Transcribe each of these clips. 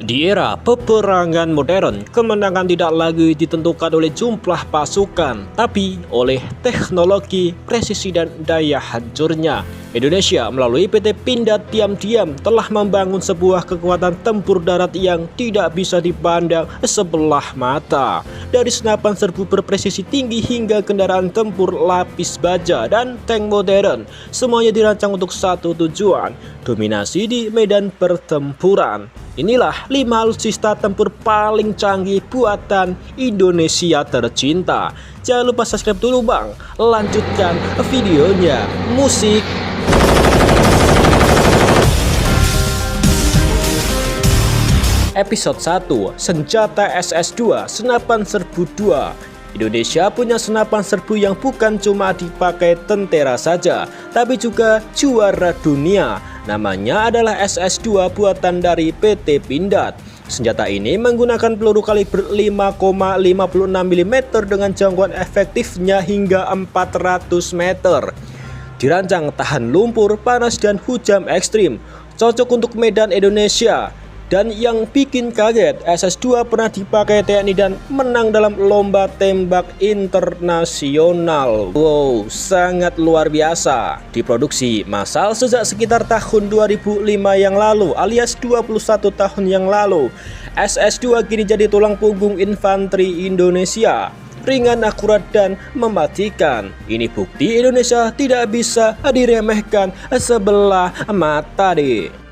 Di era peperangan modern, kemenangan tidak lagi ditentukan oleh jumlah pasukan, tapi oleh teknologi, presisi, dan daya hancurnya. Indonesia melalui PT Pindad diam-diam telah membangun sebuah kekuatan tempur darat yang tidak bisa dipandang sebelah mata. Dari senapan serbu berpresisi tinggi hingga kendaraan tempur lapis baja dan tank modern, semuanya dirancang untuk satu tujuan: dominasi di medan pertempuran. Inilah 5 alutsista tempur paling canggih buatan Indonesia tercinta. Jangan lupa subscribe dulu bang. Lanjutkan videonya. Musik. Episode 1. Senjata SS2 Senapan Serbu 2. Indonesia punya senapan serbu yang bukan cuma dipakai tentara saja, tapi juga juara dunia. Namanya adalah SS2 buatan dari PT Pindad. Senjata ini menggunakan peluru kaliber 5,56 mm dengan jangkauan efektifnya hingga 400 meter. Dirancang tahan lumpur, panas, dan hujan ekstrim, cocok untuk medan Indonesia. Dan yang bikin kaget, SS2 pernah dipakai TNI dan menang dalam lomba tembak internasional. Wow, sangat luar biasa. Diproduksi massal sejak sekitar tahun 2005 yang lalu, alias 21 tahun yang lalu. SS2 kini jadi tulang punggung infanteri Indonesia. Ringan, akurat, dan mematikan. Ini bukti Indonesia tidak bisa diremehkan sebelah mata deh.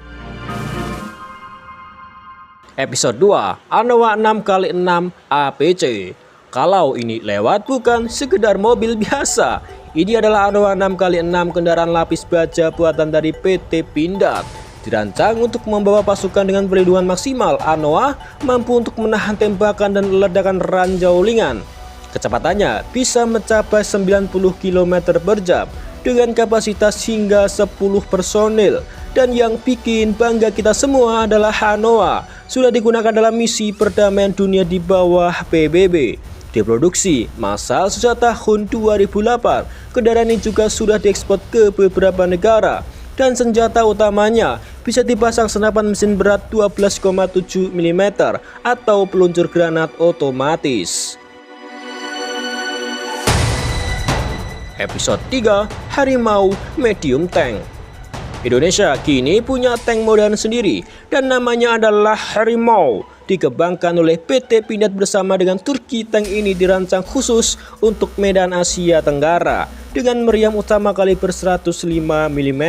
Episode 2. Anoa 6x6 APC. Kalau ini lewat bukan sekedar mobil biasa. Ini adalah Anoa 6x6 kendaraan lapis baja buatan dari PT Pindad. Dirancang untuk membawa pasukan dengan perlindungan maksimal. Anoa mampu untuk menahan tembakan dan ledakan ranjaulingan. Kecepatannya bisa mencapai 90 km per jam dengan kapasitas hingga 10 personil. Dan yang bikin bangga kita semua adalah Anoa sudah digunakan dalam misi perdamaian dunia di bawah PBB. Diproduksi massal sejak tahun 2008. Kendaraan ini juga sudah diekspor ke beberapa negara. Dan senjata utamanya bisa dipasang senapan mesin berat 12,7 mm atau peluncur granat otomatis. Episode 3. Harimau Medium Tank. Indonesia kini punya tank modern sendiri dan namanya adalah Harimau. Dikembangkan oleh PT Pindad bersama dengan Turki. Tank ini dirancang khusus untuk medan Asia Tenggara dengan meriam utama kaliber 105 mm.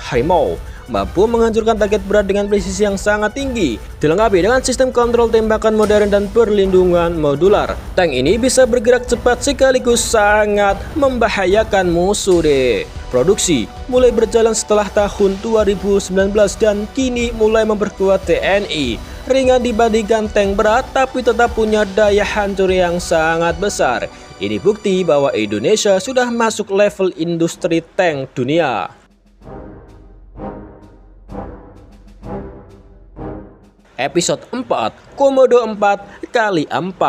Harimau mampu menghancurkan target berat dengan presisi yang sangat tinggi, dilengkapi dengan sistem kontrol tembakan modern dan perlindungan modular. Tank ini bisa bergerak cepat sekaligus sangat membahayakan musuh deh. Produksi mulai berjalan setelah tahun 2019 dan kini mulai memperkuat TNI. Ringan dibandingkan tank berat tapi tetap punya daya hancur yang sangat besar. Ini bukti bahwa Indonesia sudah masuk level industri tank dunia. Episode 4. Komodo 4x4.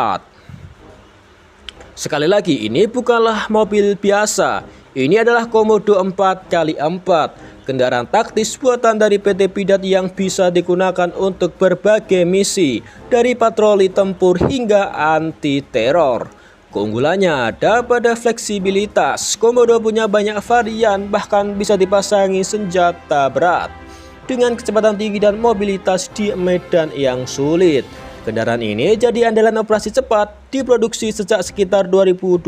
Sekali lagi, ini bukanlah mobil biasa. Ini adalah Komodo 4x4, kendaraan taktis buatan dari PT Pindad yang bisa digunakan untuk berbagai misi, dari patroli tempur hingga anti-teror. Keunggulannya ada pada fleksibilitas. Komodo punya banyak varian, bahkan bisa dipasangi senjata berat dengan kecepatan tinggi dan mobilitas di medan yang sulit. Kendaraan ini jadi andalan operasi cepat. Diproduksi sejak sekitar 2012.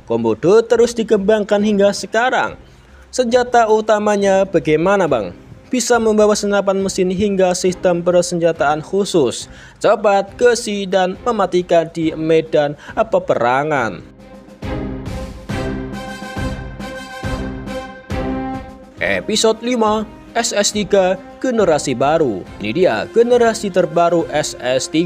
Komodo terus dikembangkan hingga sekarang. Senjata utamanya bagaimana bang? Bisa membawa senapan mesin hingga sistem persenjataan khusus, cepat, gesit, dan mematikan di medan peperangan. Episode 5. SS3 generasi baru. Ini dia generasi terbaru SS3.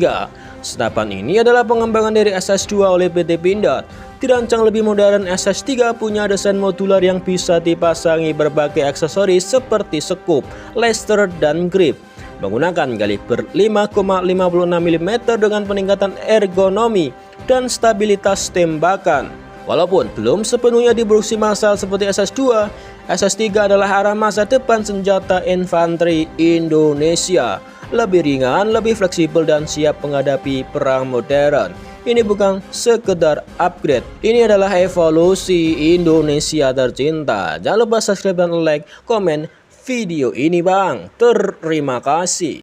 Senapan ini adalah pengembangan dari SS2 oleh PT Pindad. Dirancang lebih modern, SS3 punya desain modular yang bisa dipasangi berbagai aksesoris seperti sekup, laser, dan grip. Menggunakan kaliber 5,56 mm dengan peningkatan ergonomi dan stabilitas tembakan. Walaupun belum sepenuhnya diproduksi massal seperti SS2, SS3 adalah arah masa depan senjata infanteri Indonesia. lebih ringan, lebih fleksibel, dan siap menghadapi perang modern. Ini bukan sekedar upgrade, ini adalah evolusi Indonesia tercinta. Jangan lupa subscribe dan like, komen video ini bang. Terima kasih.